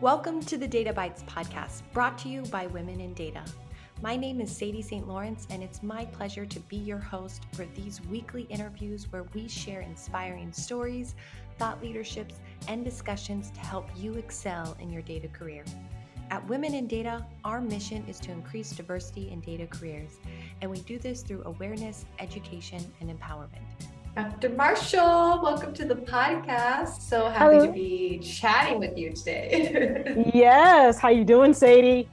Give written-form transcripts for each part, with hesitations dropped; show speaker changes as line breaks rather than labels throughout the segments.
Welcome to the Data Bites podcast, brought to you by Women in Data. My name is Sadie St. Lawrence, and it's my pleasure to be your host for these weekly interviews where we share inspiring stories, thought leaderships, and discussions to help you excel in your data career. At Women in Data, our mission is to increase diversity in data careers, and we do this through awareness, education, and empowerment.
Dr. Marshall, welcome to the podcast. So happy to be chatting with you today.
Yes, how you doing, Sadie?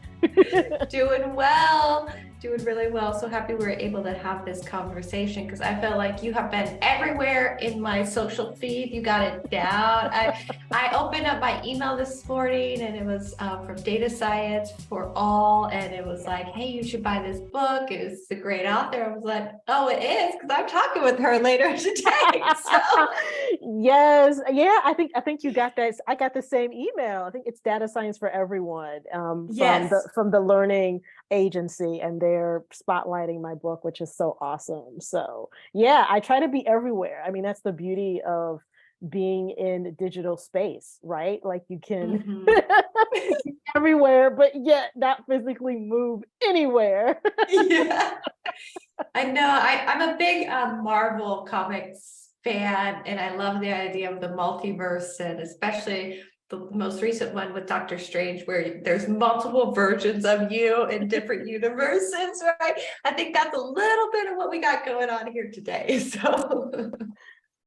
Doing well, doing really well. So happy we're able to have this conversation because I feel like you have been everywhere in my social feed. You got it down. I opened up my email this morning and it was from Data Science for All, and it was like, hey, you should buy this book. It was a great author. I was like, oh, it is, because I'm talking with her later today. So.
Yes, yeah, I think you got that. I got the same email. I think it's Data Science for Everyone from the Learning Agency, and they're spotlighting my book, which is so awesome. So yeah, I try to be everywhere. I mean, that's the beauty of being in digital space, right? Like you can everywhere, but yet not physically move anywhere.
Yeah, I know. I'm a big Marvel comics fan, and I love the idea of the multiverse, and especially the most recent one with Doctor Strange, where there's multiple versions of you in different universes, right? I think that's a little bit of what we got going on here today. So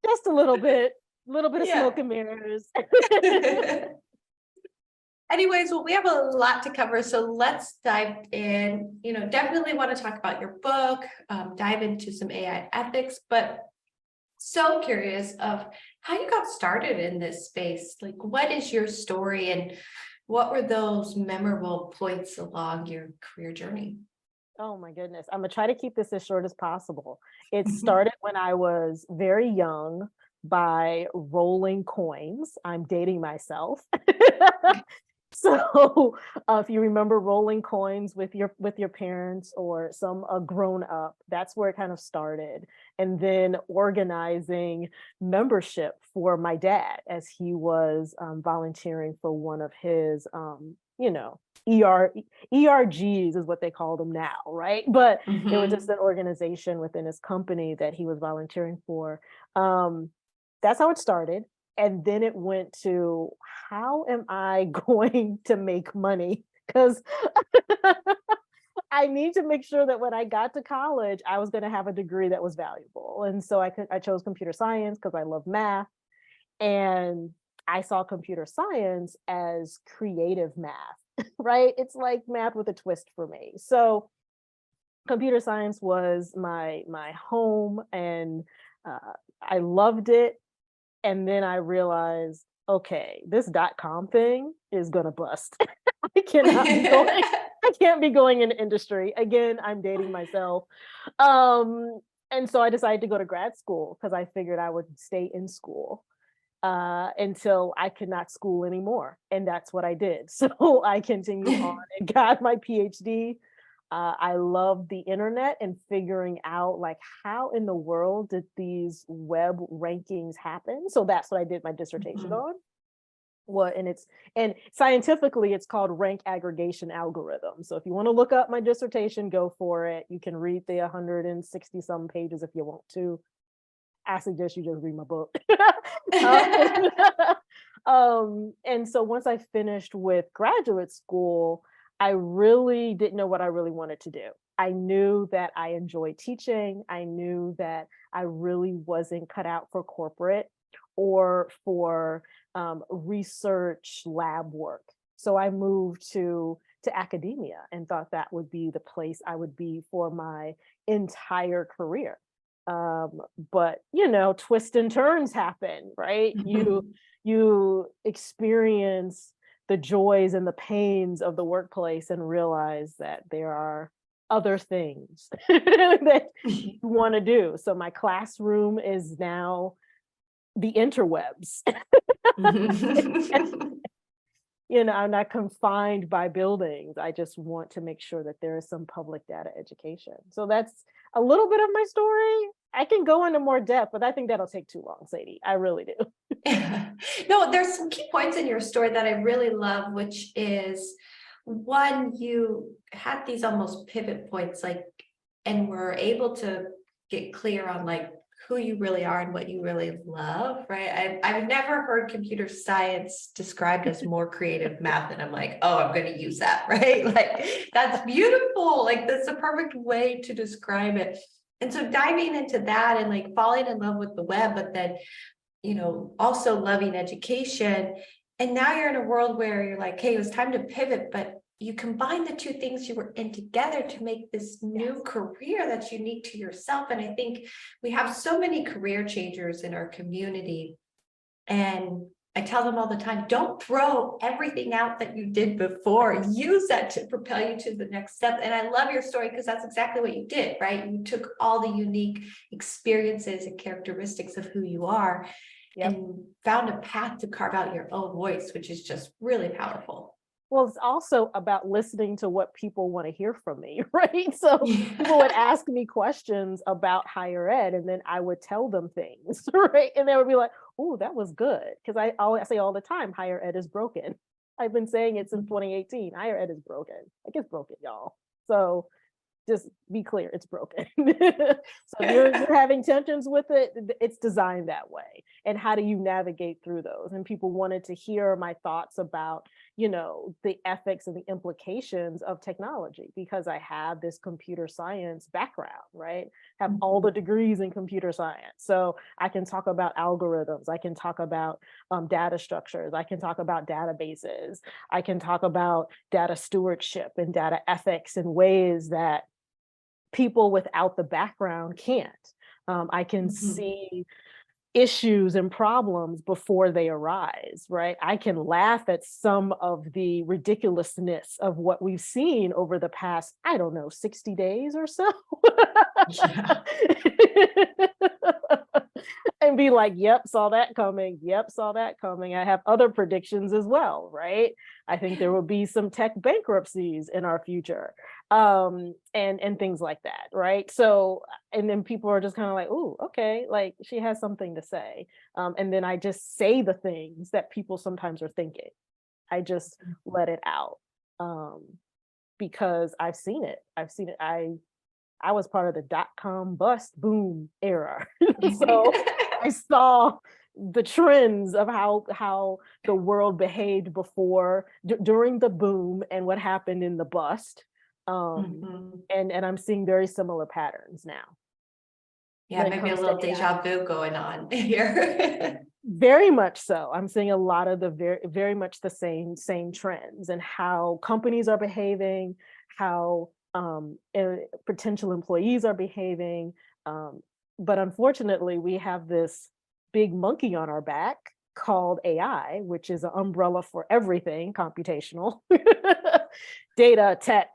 just a little bit of smoke and mirrors.
Anyways, well, we have a lot to cover, so let's dive in. Definitely want to talk about your book, dive into some AI ethics, but so curious of how you got started in this space. Like, what is your story and what were those memorable points along your career journey?
Oh my goodness. I'm gonna try to keep this as short as possible. It started when I was very young by rolling coins. I'm dating myself. So if you remember rolling coins with your parents or a grown up, that's where it kind of started. And then organizing membership for my dad as he was volunteering for one of his, ERGs is what they call them now, right? But it was just an organization within his company that he was volunteering for. That's how it started. And then it went to, how am I going to make money? Because I need to make sure that when I got to college, I was going to have a degree that was valuable. And so I chose computer science because I love math. And I saw computer science as creative math, right? It's like math with a twist for me. So computer science was my home, and I loved it. And then I realized, okay, this .com thing is gonna bust. I can't be going into industry. Again, I'm dating myself. And so I decided to go to grad school because I figured I would stay in school until I could not school anymore. And that's what I did. So I continued on and got my Ph.D. I love the internet and figuring out like how in the world did these web rankings happen. So that's what I did my dissertation on. Well, and scientifically it's called rank aggregation algorithm. So if you want to look up my dissertation, go for it. You can read the 160 some pages if you want to. I suggest you just read my book. And so once I finished with graduate school, I really didn't know what I really wanted to do. I knew that I enjoyed teaching. I knew that I really wasn't cut out for corporate or for research lab work. So I moved to academia and thought that would be the place I would be for my entire career. But twists and turns happen, right? You experience the joys and the pains of the workplace and realize that there are other things that you want to do. So my classroom is now the interwebs. I'm not confined by buildings. I just want to make sure that there is some public data education. So that's a little bit of my story. I can go into more depth, but I think that'll take too long, Sadie. I really do.
No, there's some key points in your story that I really love, which is one, you had these almost pivot points, like, and were able to get clear on like who you really are and what you really love, right? I've never heard computer science described as more creative math, and I'm like, oh, I'm going to use that, right? Like, that's beautiful. Like, that's the perfect way to describe it. And so diving into that and like falling in love with the web, but then, also loving education. And now you're in a world where you're like, hey, it was time to pivot, but you combine the two things you were in together to make this new career that's unique to yourself. And I think we have so many career changers in our community. And I tell them all the time, don't throw everything out that you did before. Use that to propel you to the next step. And I love your story because that's exactly what you did, right? You took all the unique experiences and characteristics of who you are and found a path to carve out your own voice, which is just really powerful.
Well, it's also about listening to what people want to hear from me, right? So people would ask me questions about higher ed, and then I would tell them things, right? And they would be like, oh, that was good. Because I say all the time, higher ed is broken. I've been saying it since 2018. Higher ed is broken. Like, it's broken, y'all. So just be clear, it's broken. So you're having tensions with it, it's designed that way. And how do you navigate through those? And people wanted to hear my thoughts about, the ethics and the implications of technology, because I have this computer science background, right? Have all the degrees in computer science. So I can talk about algorithms, I can talk about data structures, I can talk about databases, I can talk about data stewardship and data ethics in ways that people without the background can't. I can see issues and problems before they arise, right? I can laugh at some of the ridiculousness of what we've seen over the past, 60 days or so. And be like, yep, saw that coming. Yep, saw that coming. I have other predictions as well, right? I think there will be some tech bankruptcies in our future, and things like that, right? So, and then people are just kind of like, oh, okay, like she has something to say. And then I just say the things that people sometimes are thinking. I just let it out, because I've seen it. I was part of the dot-com bust boom era. So I saw the trends of how the world behaved before, during the boom, and what happened in the bust. And I'm seeing very similar patterns now.
Yeah, maybe a little deja vu going on here.
Very much so. I'm seeing a lot of the very much the same trends, and how companies are behaving, how potential employees are behaving. But unfortunately, we have this big monkey on our back called AI, which is an umbrella for everything computational, data, tech,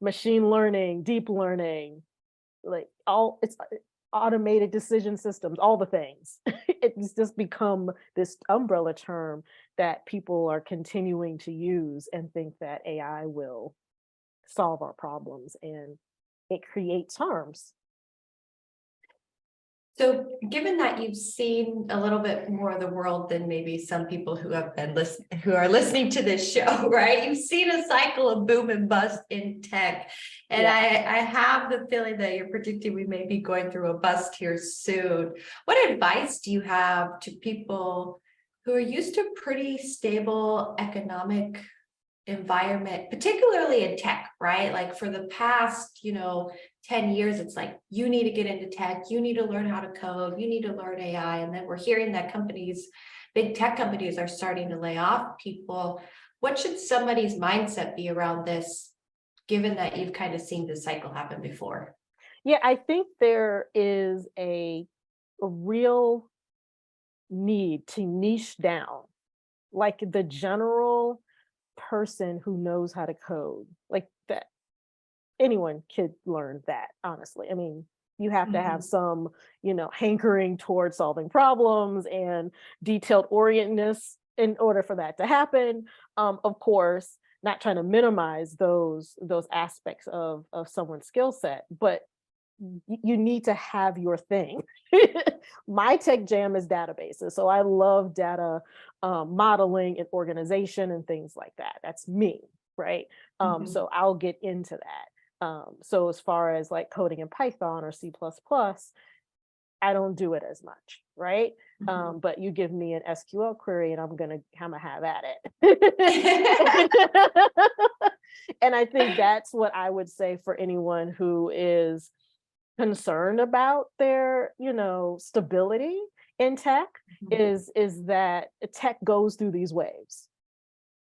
machine learning, deep learning, like it's automated decision systems, all the things. It's just become this umbrella term that people are continuing to use and think that AI will solve our problems, and it creates harms.
So given that you've seen a little bit more of the world than maybe some people who have been who are listening to this show, right? You've seen a cycle of boom and bust in tech. And I have the feeling that you're predicting we may be going through a bust here soon. What advice do you have to people who are used to pretty stable economic environment, particularly in tech, right? Like for the past, 10 years, it's like, you need to get into tech, you need to learn how to code, you need to learn AI. And then we're hearing that big tech companies are starting to lay off people. What should somebody's mindset be around this, given that you've kind of seen this cycle happen before?
Yeah, I think there is a real need to niche down, like the general person who knows how to code, like that. Anyone could learn that, honestly. I mean, you have to have some, hankering towards solving problems and detailed orientedness in order for that to happen. Of course, not trying to minimize those aspects of someone's skill set, but you need to have your thing. My tech jam is databases. So I love data modeling and organization and things like that. That's me, right? So I'll get into that. So as far as like coding in Python or C++, I don't do it as much, right? But you give me an SQL query and I'm gonna have at it. And I think that's what I would say for anyone who is concerned about their, stability in tech, is that tech goes through these waves.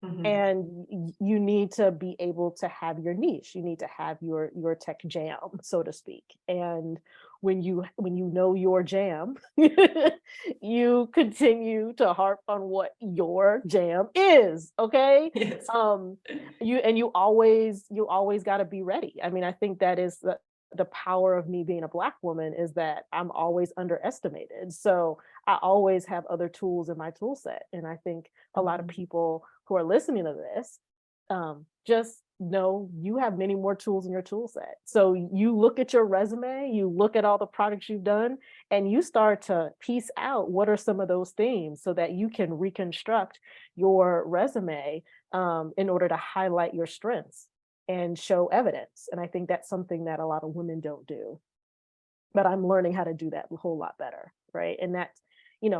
And you need to be able to have your niche. You need to have your tech jam, so to speak. And when you know your jam, you continue to harp on what your jam is. Okay.
Yes.
You always got to be ready. I mean, I think that is the power of me being a Black woman, is that I'm always underestimated. So I always have other tools in my tool set. And I think a lot of people who are listening to this, just know you have many more tools in your tool set. So you look at your resume, you look at all the projects you've done, and you start to piece out what are some of those themes so that you can reconstruct your resume in order to highlight your strengths and show evidence. And I think that's something that a lot of women don't do. But I'm learning how to do that a whole lot better, right? And that,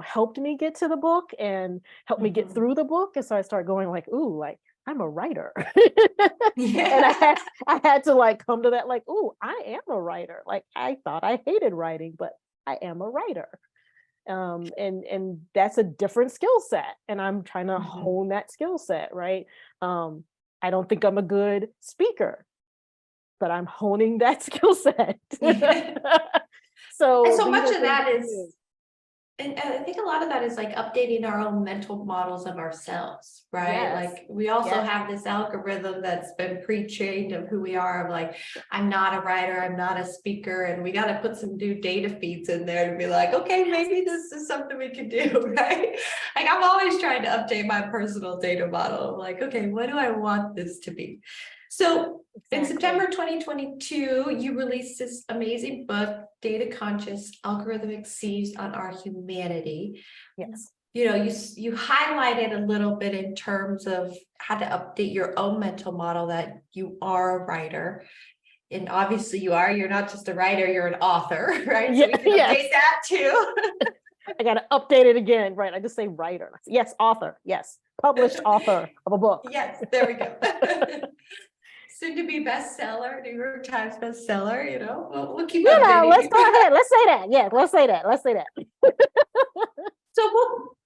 helped me get to the book and helped me get through the book. And so I started going like, ooh, like I'm a writer. And I had to like come to that, like, ooh, I am a writer. Like I thought I hated writing, but I am a writer. And that's a different skill set. And I'm trying to hone that skill set, right? I don't think I'm a good speaker, but I'm honing that skill set.
So much of that is, and I think a lot of that is like updating our own mental models of ourselves, right?
Yes.
Like we also have this algorithm that's been pre-trained of who we are, of like, I'm not a writer, I'm not a speaker, and we got to put some new data feeds in there to be like, okay, maybe this is something we can do, right? Like I'm always trying to update my personal data model. I'm like, okay, what do I want this to be? So in September 2022, you released this amazing book, Data Conscious, Algorithmic Siege on Our Humanity.
Yes.
You highlighted a little bit in terms of how to update your own mental model, that you are a writer. And obviously you're not just a writer, you're an author, right? So we can update that too.
I got to update it again, right? I just say writer. Yes, author. Yes, published author of a book.
Yes, there we go. Soon to be bestseller, New York Times bestseller, we'll keep updating.
Let's go ahead. Let's say that. Yeah, let's say that.
So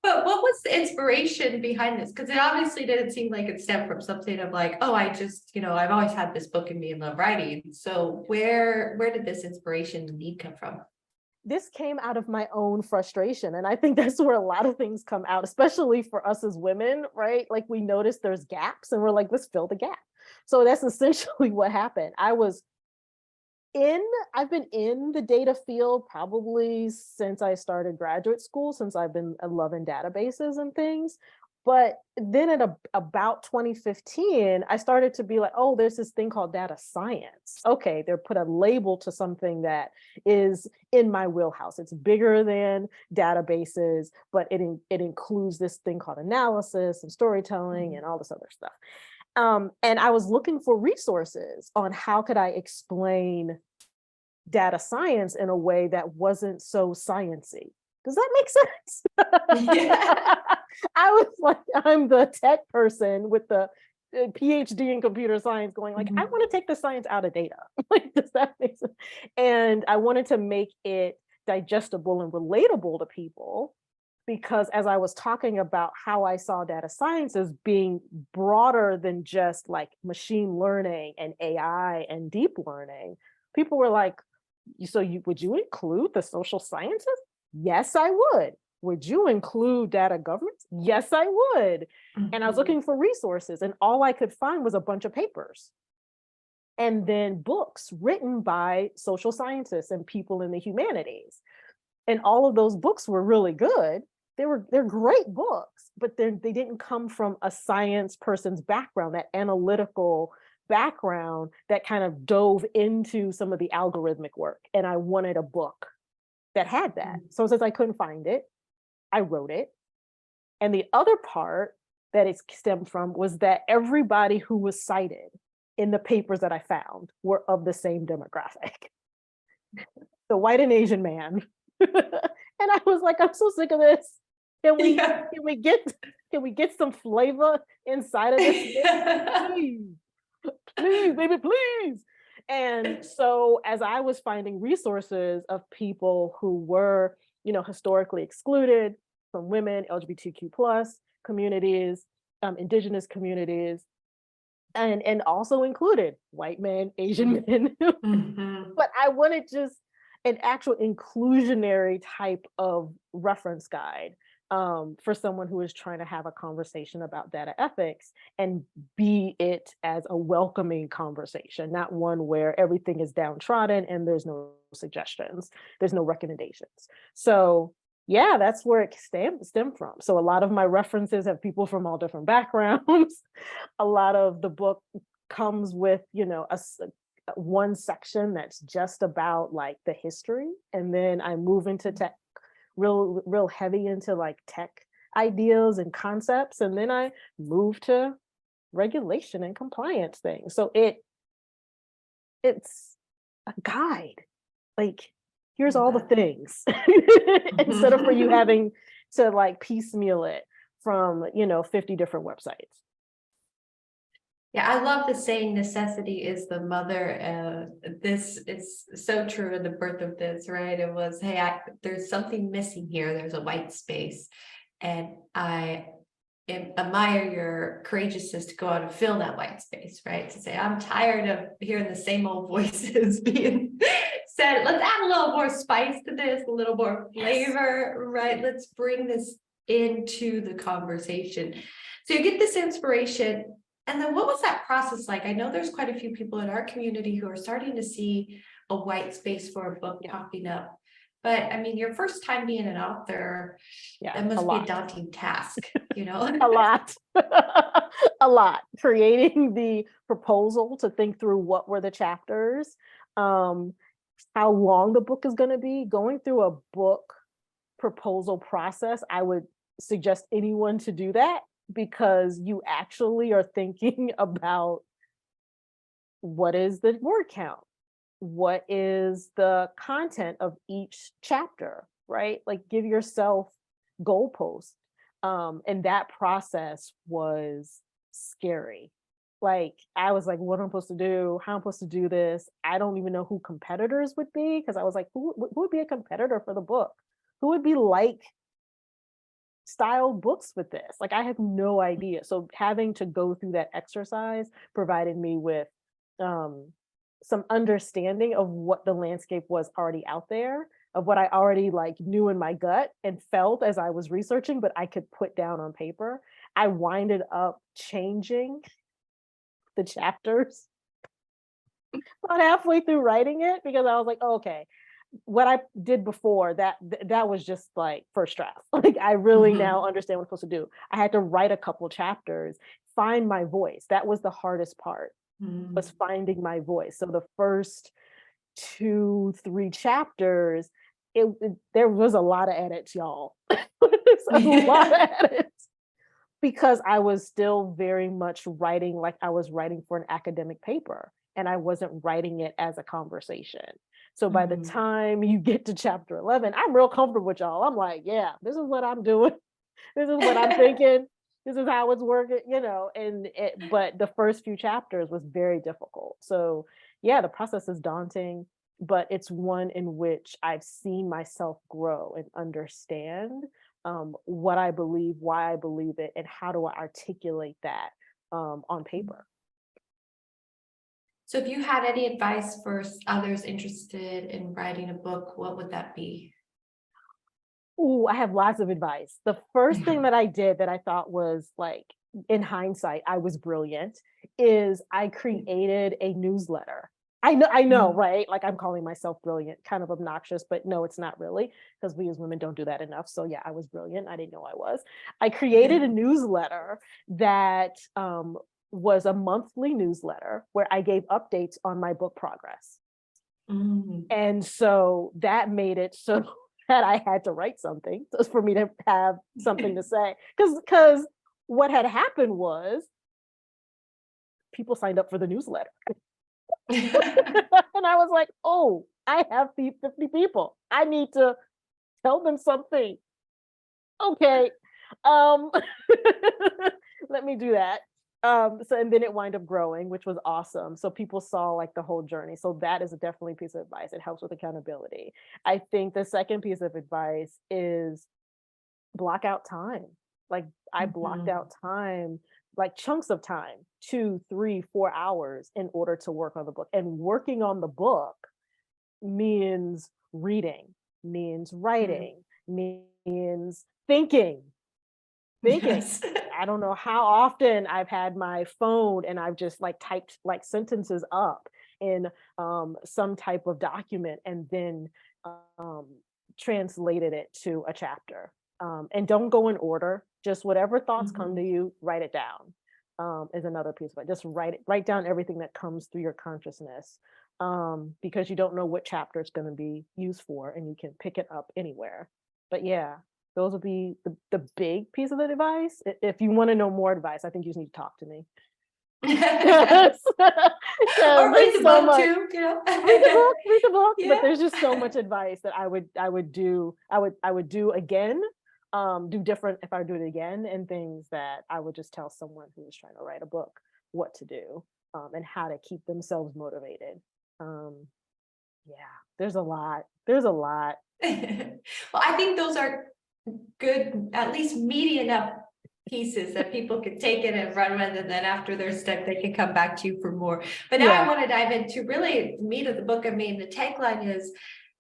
what was the inspiration behind this? Because it obviously didn't seem like it stemmed from something of like, oh, I just, I've always had this book in me and love writing. So where did this inspiration and need come from?
This came out of my own frustration. And I think that's where a lot of things come out, especially for us as women, right? Like we notice there's gaps and we're like, let's fill the gap. So that's essentially what happened. I've been in the data field probably since I started graduate school, since I've been loving databases and things. But then at about 2015, I started to be like, oh, there's this thing called data science. Okay, they put a label to something that is in my wheelhouse. It's bigger than databases, but it includes this thing called analysis and storytelling and all this other stuff. And I was looking for resources on how could I explain data science in a way that wasn't so sciencey. Does that make sense?
Yeah.
I was like, I'm the tech person with the Ph.D. in computer science going like, I want to take the science out of data. Like, does that make sense? And I wanted to make it digestible and relatable to people, because as I was talking about how I saw data science as being broader than just like machine learning and AI and deep learning, people were like, would you include the social sciences? Yes, I would. Would you include data governance? Yes, I would. And I was looking for resources, and all I could find was a bunch of papers and then books written by social scientists and people in the humanities. And all of those books were really good. They're great books, but they didn't come from a science person's background, that analytical background that kind of dove into some of the algorithmic work. And I wanted a book that had that. So since I couldn't find it, I wrote it. And the other part that it stemmed from was that everybody who was cited in the papers that I found were of the same demographic. The white and Asian man. And I was like, I'm so sick of this. Can we get some flavor inside of this? Please, please, baby, please. And so as I was finding resources of people who were, historically excluded from women, LGBTQ plus communities, indigenous communities, and also included white men, Asian men. But I wanted just an actual inclusionary type of reference guide for someone who is trying to have a conversation about data ethics, and be it as a welcoming conversation, not one where everything is downtrodden and there's no suggestions, there's no recommendations. So yeah, that's where it stemmed from. So a lot of my references have people from all different backgrounds. A lot of the book comes with, one section that's just about like the history, and then I move into tech, real heavy into like tech ideas and concepts, and then I move to regulation and compliance things. So it's a guide. Like, here's all the things, instead of for you having to like piecemeal it from 50 different websites.
Yeah, I love the saying necessity is the mother. This is so true in the birth of this, right? It was, hey, there's something missing here. There's a white space. And I admire your courageousness to go out and fill that white space, right? To say, I'm tired of hearing the same old voices being said. Let's add a little more spice to this, a little more flavor, right? Let's bring this into the conversation. So you get this inspiration. And then what was that process like? I know there's quite a few people in our community who are starting to see a white space for a book popping up. But I mean, your first time being an author, that must be a daunting task,
A lot. A lot. Creating the proposal to think through what were the chapters, how long the book is going to be, going through a book proposal process. I would suggest anyone to do that, because you actually are thinking about what is the word count? What is the content of each chapter, right? Like, give yourself goalposts. And that process was scary. Like, I was like, what am I supposed to do? How am I supposed to do this? I don't even know who competitors would be, because I was like, who would be a competitor for the book? Who would be like style books with this? Like, I have no idea. So having to go through that exercise provided me with some understanding of what the landscape was already out there, of what I already like knew in my gut and felt as I was researching, but I could put down on paper. I winded up changing the chapters about halfway through writing it, because I was like, oh, okay, what I did before, that was just like first draft. Like, I really now understand what I'm supposed to do. I had to write a couple chapters, find my voice. That was the hardest part, was finding my voice. So the first 2-3 chapters, there was a lot of edits, y'all. A lot of edits, because I was still very much writing like I was writing for an academic paper, and I wasn't writing it as a conversation. So by the time you get to chapter 11, I'm real comfortable with y'all. I'm like, yeah, this is what I'm doing. This is what I'm thinking. This is how it's working, but the first few chapters was very difficult. So yeah, the process is daunting, but it's one in which I've seen myself grow and understand what I believe, why I believe it, and how do I articulate that on paper.
So if you had any advice for others interested in writing a book, what would that be?
Oh, I have lots of advice. The first thing that I did that I thought was, like, in hindsight, I was brilliant, is I created a newsletter. I know, right? Like, I'm calling myself brilliant, kind of obnoxious, but no, it's not really, because we as women don't do that enough. So yeah, I was brilliant. I didn't know I was. I created a newsletter that was a monthly newsletter where I gave updates on my book progress. And so that made it so that I had to write something for me to have something to say. Because what had happened was people signed up for the newsletter. And I was like, oh, I have 50 people. I need to tell them something. Okay. Let me do that. And then it wound up growing, which was awesome. So people saw like the whole journey. So that is definitely a piece of advice. It helps with accountability. I think the second piece of advice is block out time. Like I blocked out time, like chunks of time, 2, 3, 4 hours in order to work on the book. And working on the book means reading, means writing, means thinking.
Yes.
I don't know how often I've had my phone and I've just like typed like sentences up in some type of document and then translated it to a chapter. And don't go in order, just whatever thoughts come to you, write it down. Is another piece of it. Just write down everything that comes through your consciousness, because you don't know what chapter it's going to be used for, and you can pick it up anywhere. But yeah, those would be the big piece of advice. If you want to know more advice, I think you just need to talk to me.
Or read the book too, you know.
read the book.
Yeah.
But there's just so much advice that I would do again. Do different if I do it again, and things that I would just tell someone who is trying to write a book what to do, and how to keep themselves motivated. Yeah, there's a lot.
Well, I think those are good, at least meaty enough pieces that people can take it and run with, and then after they're stuck, they can come back to you for more. But now I want to dive into really the meat of the book. I mean, the tagline is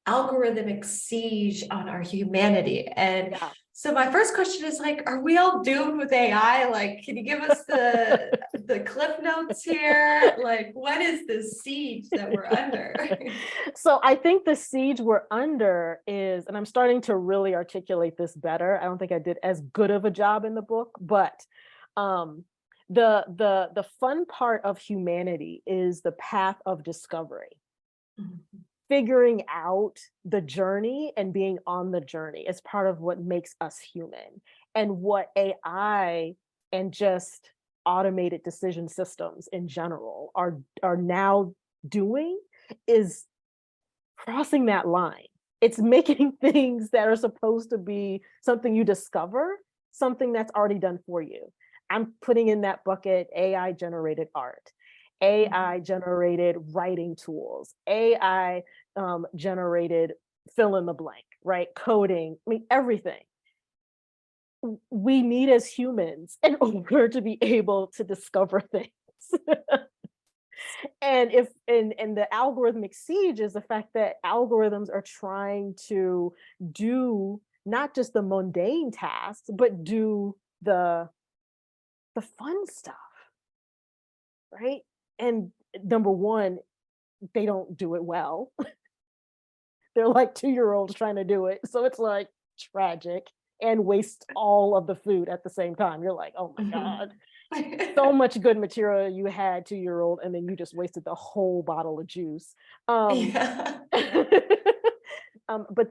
Algorithmic Siege on Our Humanity. And so my first question is like, are we all doomed with AI? Like, can you give us the cliff notes here? Like, what is the siege that we're under?
So I think the siege we're under is, and I'm starting to really articulate this better. I don't think I did as good of a job in the book, but the fun part of humanity is the path of discovery. Figuring out the journey and being on the journey is part of what makes us human. And what AI and just automated decision systems in general are now doing is crossing that line. It's making things that are supposed to be something you discover, something that's already done for you. I'm putting in that bucket AI generated art, AI generated writing tools, AI generated fill in the blank, right? Coding, I mean, everything. We need as humans in order to be able to discover things. And the algorithmic siege is the fact that algorithms are trying to do not just the mundane tasks, but do the fun stuff, right? And number one, they don't do it well. They're like 2-year-olds trying to do it. So it's like tragic and waste all of the food at the same time. You're like, oh my God, so much good material you had 2-year-old, and then you just wasted the whole bottle of juice. But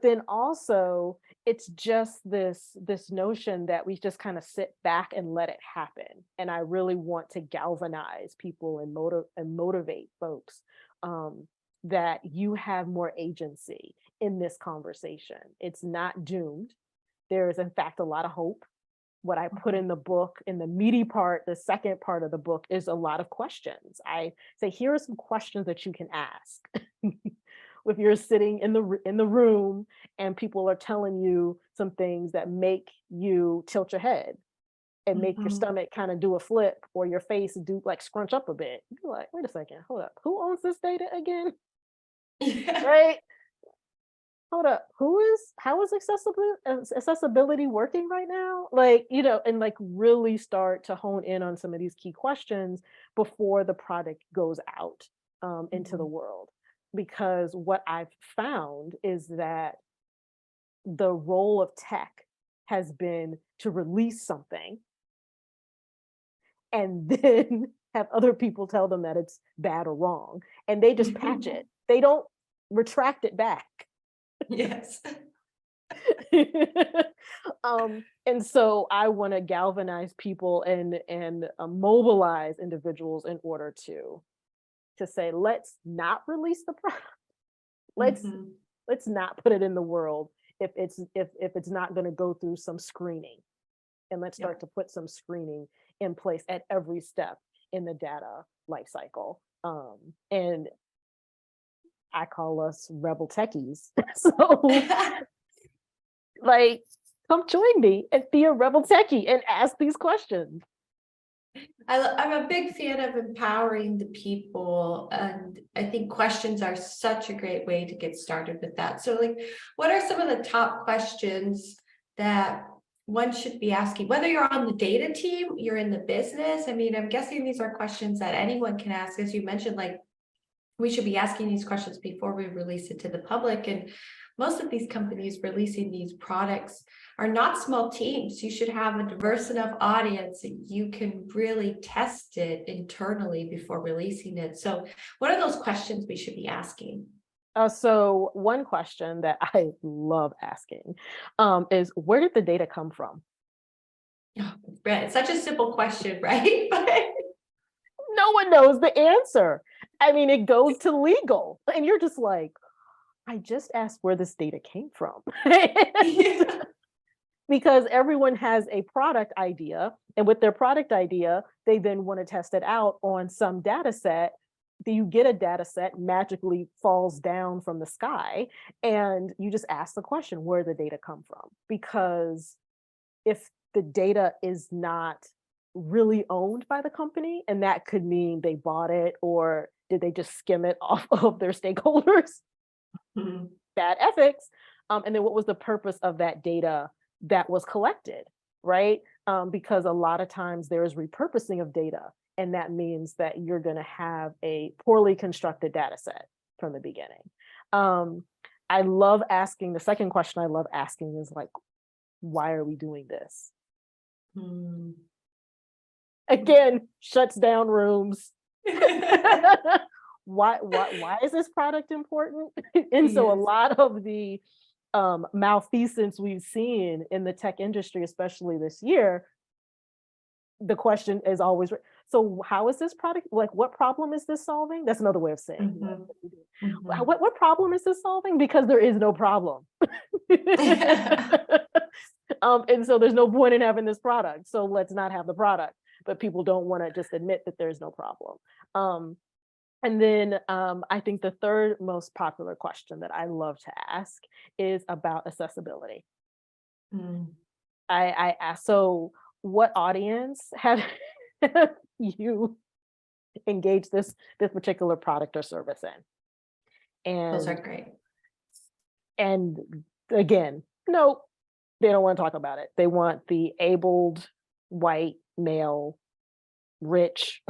then also it's just this notion that we just kind of sit back and let it happen. And I really want to galvanize people and motivate folks that you have more agency in this conversation. It's not doomed. There is, in fact, a lot of hope. What I put in the book, in the meaty part, the second part of the book, is a lot of questions. I say, here are some questions that you can ask. If you're sitting in the room and people are telling you some things that make you tilt your head and make your stomach kind of do a flip, or your face do like scrunch up a bit, you're like, wait a second, hold up, who owns this data again? Right? Hold up, how is accessibility working right now? Like, you know, and like really start to hone in on some of these key questions before the product goes out into the world. Because what I've found is that the role of tech has been to release something and then have other people tell them that it's bad or wrong, and they just patch it. They don't retract it back.
Yes.
And so I want to galvanize people and mobilize individuals in order to say, let's not release the product. Let's not put it in the world if it's not going to go through some screening. And let's start to put some screening in place at every step in the data lifecycle. And I call us rebel techies. So like, come join me and be a rebel techie and ask these questions.
I'm a big fan of empowering the people, and I think questions are such a great way to get started with that. So like, what are some of the top questions that one should be asking, whether you're on the data team, you're in the business? I mean, I'm guessing these are questions that anyone can ask. As you mentioned, like, we should be asking these questions before we release it to the public. And most of these companies releasing these products are not small teams. You should have a diverse enough audience that you can really test it internally before releasing it. So what are those questions we should be asking?
So one question that I love asking is, where did the data come from?
Oh, it's such a simple question, right? But
no one knows the answer. I mean, it goes to legal, and you're just like, I just asked where this data came from.
yeah.
Because everyone has a product idea, and with their product idea, they then want to test it out on some data set. You get a data set, magically falls down from the sky, and you just ask the question, where did the data come from? Because if the data is not really owned by the company, and that could mean they bought it, or did they just skim it off of their stakeholders? Bad ethics. And then what was the purpose of that data that was collected, right? Because a lot of times there is repurposing of data, and that means that you're going to have a poorly constructed data set from the beginning. I love asking, the second question I love asking is like, why are we doing this? Again, shuts down rooms. Why is this product important? And so a lot of the malfeasance we've seen in the tech industry, especially this year, the question is always, so how is this product, like, what problem is this solving? That's another way of saying what problem is this solving? Because there is no problem. And so there's no point in having this product, so let's not have the product. But people don't want to just admit that there's no problem. And then I think the third most popular question that I love to ask is about accessibility. I ask, so what audience have you engaged this particular product or service in? And
those are great.
And again, no, they don't want to talk about it. They want the abled, white, male, rich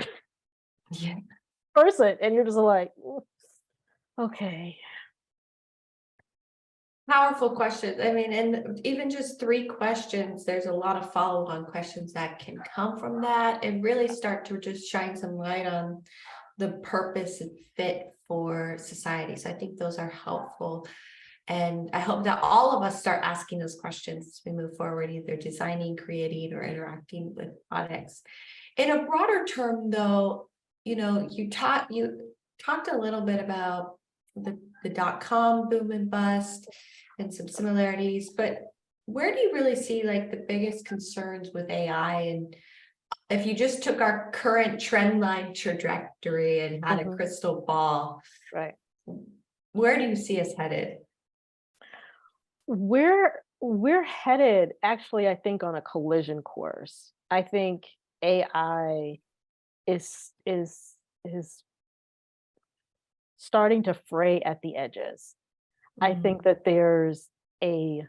person. And you're just like, okay.
Powerful questions. I mean, and even just 3 questions, there's a lot of follow-on questions that can come from that and really start to just shine some light on the purpose and fit for society. So I think those are helpful. And I hope that all of us start asking those questions as we move forward, either designing, creating, or interacting with products. In a broader term, though, you know, you talked a little bit about the .com boom and bust and some similarities, but where do you really see like the biggest concerns with AI? And if you just took our current trend line trajectory and had a crystal ball,
right,
where do you see us headed?
We're headed, actually, I think, on a collision course. I think AI is starting to fray at the edges. I think that there's a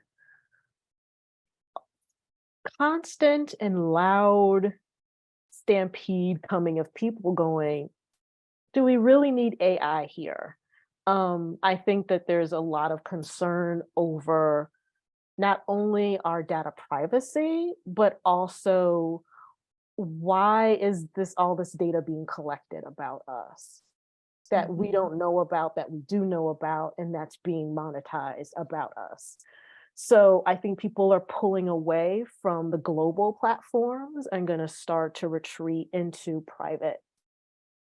constant and loud stampede coming of people going, do we really need AI here? I think that there's a lot of concern over not only our data privacy, but also why is all this data being collected about us that we don't know about, that we do know about, and that's being monetized about us? So I think people are pulling away from the global platforms and going to start to retreat into private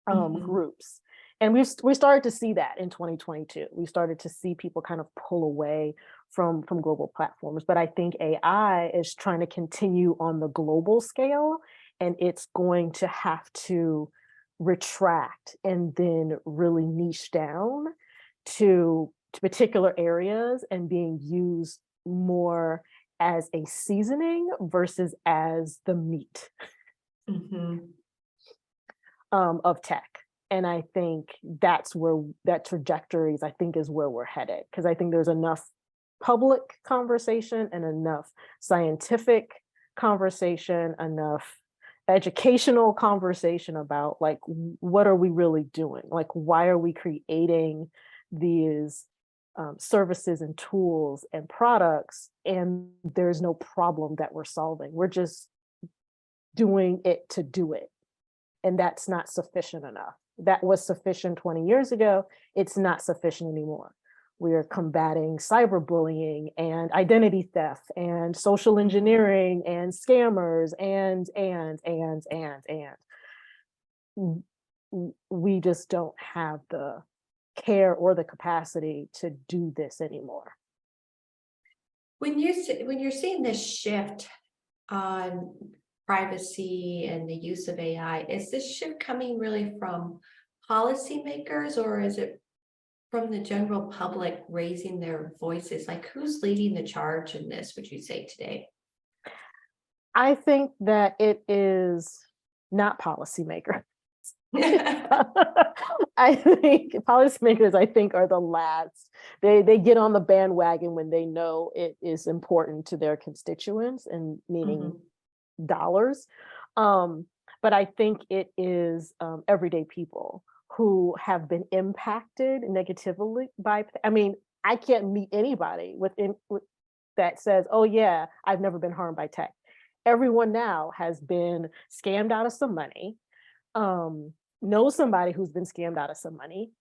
groups. And we started to see that in 2022. We started to see people kind of pull away from global platforms. But I think AI is trying to continue on the global scale, and it's going to have to retract and then really niche down to particular areas and being used more as a seasoning versus as the meat of tech. And I think that's where that trajectories, I think, is where we're headed, because I think there's enough public conversation and enough scientific conversation, enough educational conversation about like, what are we really doing? Like, why are we creating these services and tools and products, and there's no problem that we're solving? We're just doing it to do it. And that's not sufficient enough. That was sufficient 20 years ago. It's not sufficient anymore. We are combating cyberbullying and identity theft and social engineering and scammers and we just don't have the care or the capacity to do this anymore.
When you're seeing this shift on privacy and the use of AI, is this shift coming really from policymakers, or is it from the general public raising their voices? Like, who's leading the charge in this, would you say, today?
I think that it is not policymakers. I think policymakers, are the last. They get on the bandwagon when they know it is important to their constituents, and meaning dollars. But I think it is everyday people who have been impacted negatively by, I can't meet anybody that says, oh yeah, I've never been harmed by tech. Everyone now has been scammed out of some money, knows somebody who's been scammed out of some money,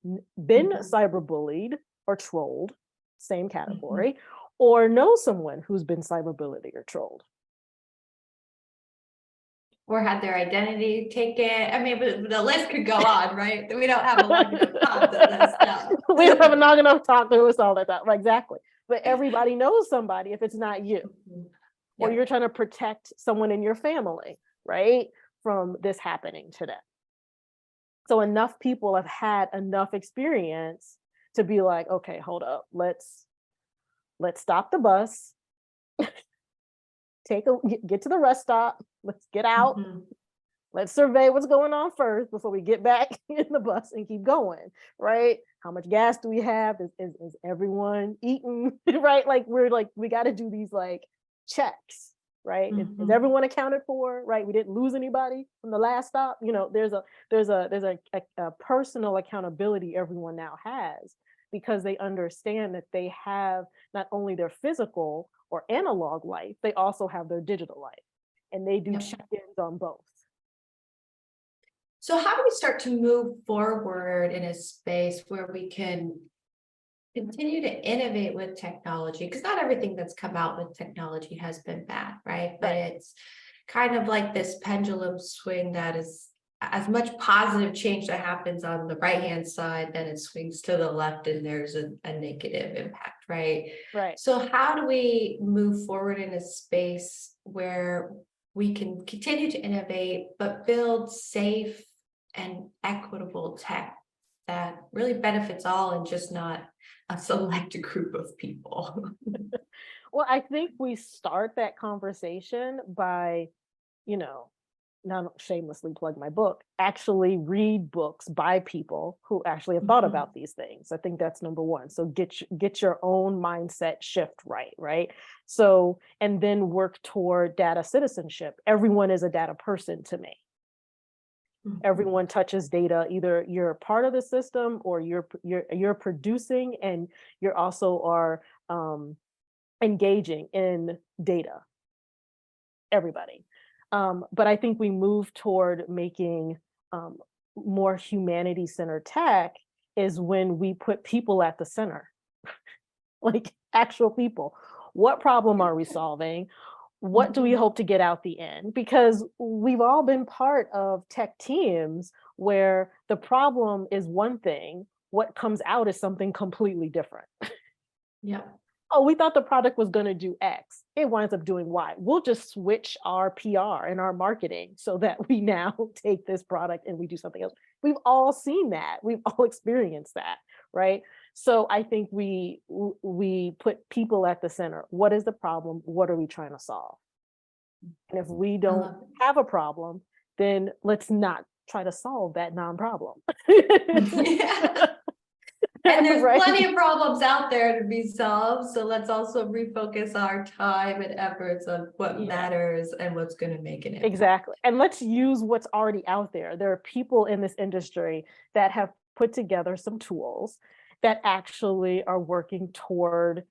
been cyberbullied or trolled, same category, or knows someone who's been cyberbullied or trolled.
Or had their identity taken. The list could go on, right? We don't have a long enough time to list out.
We don't have a long enough time to list all that stuff. Exactly. But everybody knows somebody if it's not you. Or you're trying to protect someone in your family, right, from this happening to them. So enough people have had enough experience to be like, okay, hold up, let's stop the bus, get to the rest stop, let's get out, let's survey what's going on first before we get back in the bus and keep going, right? How much gas do we have? Is everyone eating, right? Like, we got to do these like checks, right? Is everyone accounted for, right? We didn't lose anybody from the last stop. There's a personal accountability everyone now has, because they understand that they have not only their physical or analog life, they also have their digital life, and they do check-ins on both.
So how do we start to move forward in a space where we can continue to innovate with technology? Because not everything that's come out with technology has been bad, right? But it's kind of like this pendulum swing that is as much positive change that happens on the right-hand side, then it swings to the left and there's a negative impact, right?
Right.
So how do we move forward in a space where we can continue to innovate, but build safe and equitable tech that really benefits all and just not a select group of people?
Well, I think we start that conversation by, not shamelessly plug my book, actually read books by people who actually have thought about these things. I think that's number one. So get your own mindset shift right? So, and then work toward data citizenship. Everyone is a data person to me. Everyone touches data. Either you're part of the system or you're producing, and you're also are engaging in data. Everybody. But I think we move toward making more humanity-centered tech is when we put people at the center, like actual people. What problem are we solving? What do we hope to get out the end? Because we've all been part of tech teams where the problem is one thing, what comes out is something completely different.
Yeah.
Oh, we thought the product was going to do X. It winds up doing Y. We'll just switch our PR and our marketing so that we now take this product and we do something else. We've all seen that. We've all experienced that, right? So I think we put people at the center. What is the problem? What are we trying to solve? And if we don't have a problem, then let's not try to solve that non-problem.
Yeah. And there's
Right?
plenty of problems out there to be solved. So let's also refocus our time and efforts on what matters and what's going to make an impact.
Exactly. And let's use what's already out there. There are people in this industry that have put together some tools that actually are working toward,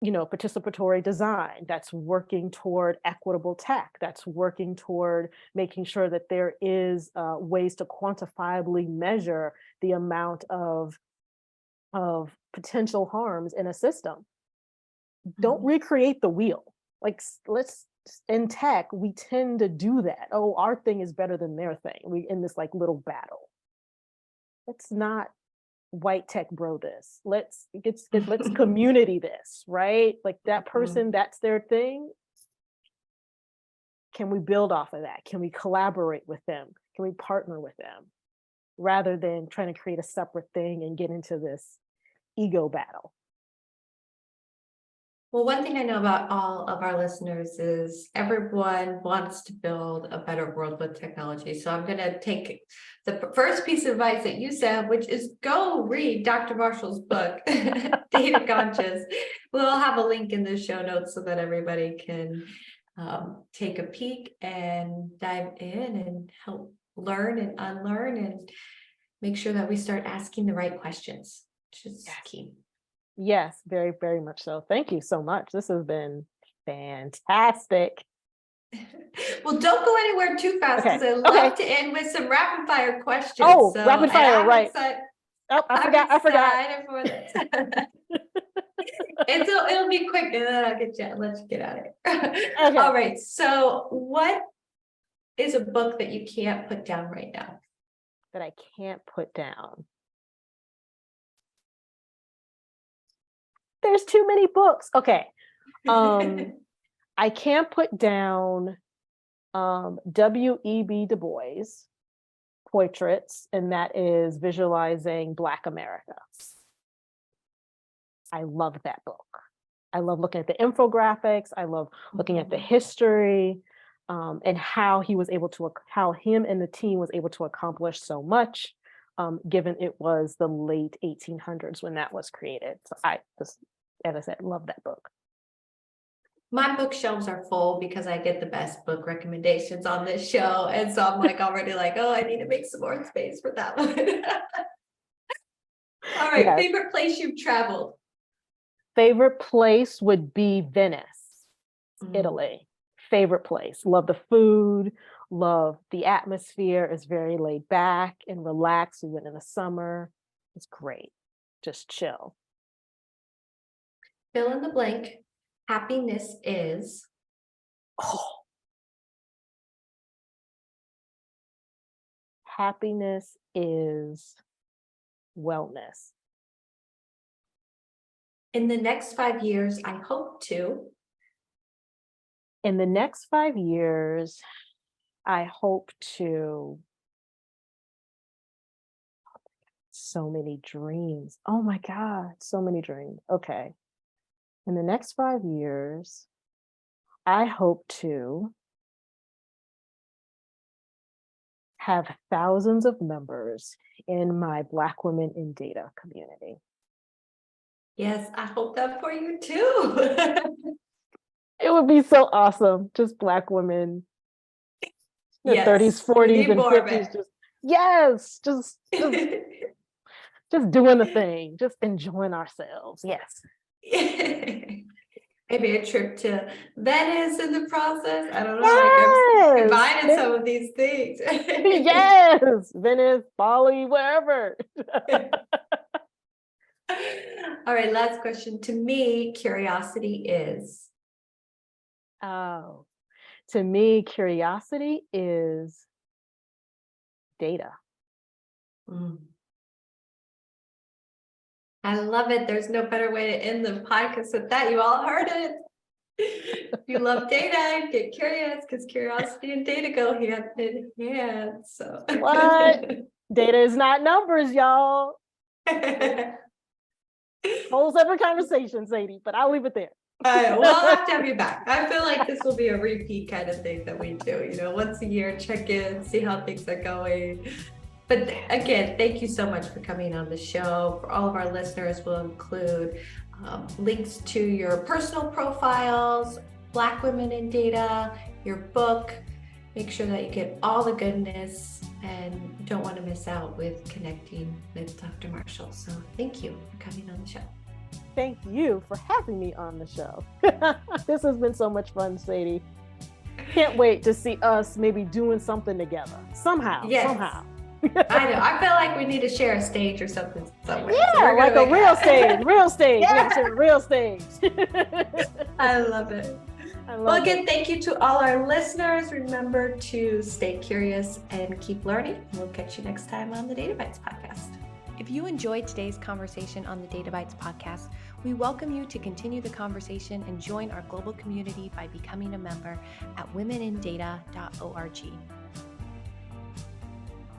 participatory design, that's working toward equitable tech, that's working toward making sure that there is ways to quantifiably measure the amount of potential harms in a system. Don't recreate the wheel. Like, let's, in tech, we tend to do that. Oh, our thing is better than their thing. We in this like little battle. Let's not white tech bro this. Let's community this, right? Like that person, that's their thing. Can we build off of that? Can we collaborate with them? Can we partner with them? Rather than trying to create a separate thing and get into this ego battle.
Well, one thing I know about all of our listeners is everyone wants to build a better world with technology. So I'm going to take the first piece of advice that you said, which is go read Dr. Marshall's book, Data Conscious. We'll have a link in the show notes so that everybody can take a peek and dive in and help learn and unlearn and make sure that we start asking the right questions, which is key.
Yes, very, very much so. Thank you so much. This has been fantastic.
Well, don't go anywhere too fast because I love to end with some rapid fire questions.
Oh, rapid fire, right. Oh, I forgot.
For this. It'll be quick and then I'll let you get out of here. Okay. All right. So what is a book that you can't put down right now?
That I can't put down. There's too many books. Okay. I can't put down W.E.B. Du Bois Portraits, and that is visualizing Black America. I love that book. I love looking at the infographics. I love looking at the history and how how him and the team was able to accomplish so much, given it was the late 1800s when that was created. So I just, as I said, love that book.
My bookshelves are full because I get the best book recommendations on this show. And so I'm like already like, oh, I need to make some more space for that one. All right. Yes. Favorite place you've traveled?
Favorite place would be Venice, Italy. Favorite place. Love the food, love the atmosphere. It's very laid back and relaxed. We went in the summer. It's great. Just chill.
Fill in the blank. Happiness is.
Happiness is wellness.
In the next 5 years, I hope to.
In the next 5 years, I hope to. So many dreams. Oh my God, so many dreams. Okay. In the next 5 years, I hope to have thousands of members in my Black Women in Data community.
Yes, I hope that for you too.
It would be so awesome. Just Black women,
yes,
30s, 40s, and 50s. Just doing the thing, just enjoying ourselves. Yes.
Maybe a trip to Venice in the process. I don't know. Yes. Like if mind in some of these things.
Yes, Venice, Bali, wherever.
All right, last question. To me, curiosity is.
Oh, to me, curiosity is data.
I love it. There's no better way to end the podcast with that. You all heard it. If you love data, get curious, because curiosity and data go hand in hand. So
What? Data is not numbers, y'all. Whole separate conversation, Sadie, but I'll leave it there.
Well, I'll have to have you back. I feel like this will be a repeat kind of thing that we do, once a year, check in, see how things are going. But again, thank you so much for coming on the show. For all of our listeners, we'll include links to your personal profiles, Black Women in Data, your book. Make sure that you get all the goodness and you don't want to miss out with connecting with Dr. Marshall. So thank you for coming on the show.
Thank you for having me on the show. This has been so much fun, Sadie. Can't wait to see us maybe doing something together. Somehow.
I know. I feel like we need to share a stage or something somewhere.
Yeah,
so
like a real stage. Real stage.
Yeah.
We have to share a real stage.
I love it. Well, again, thank you to all our listeners. Remember to stay curious and keep learning. We'll catch you next time on the DataedX podcast.
If you enjoyed today's conversation on the DataedX podcast, we welcome you to continue the conversation and join our global community by becoming a member at womenindata.org.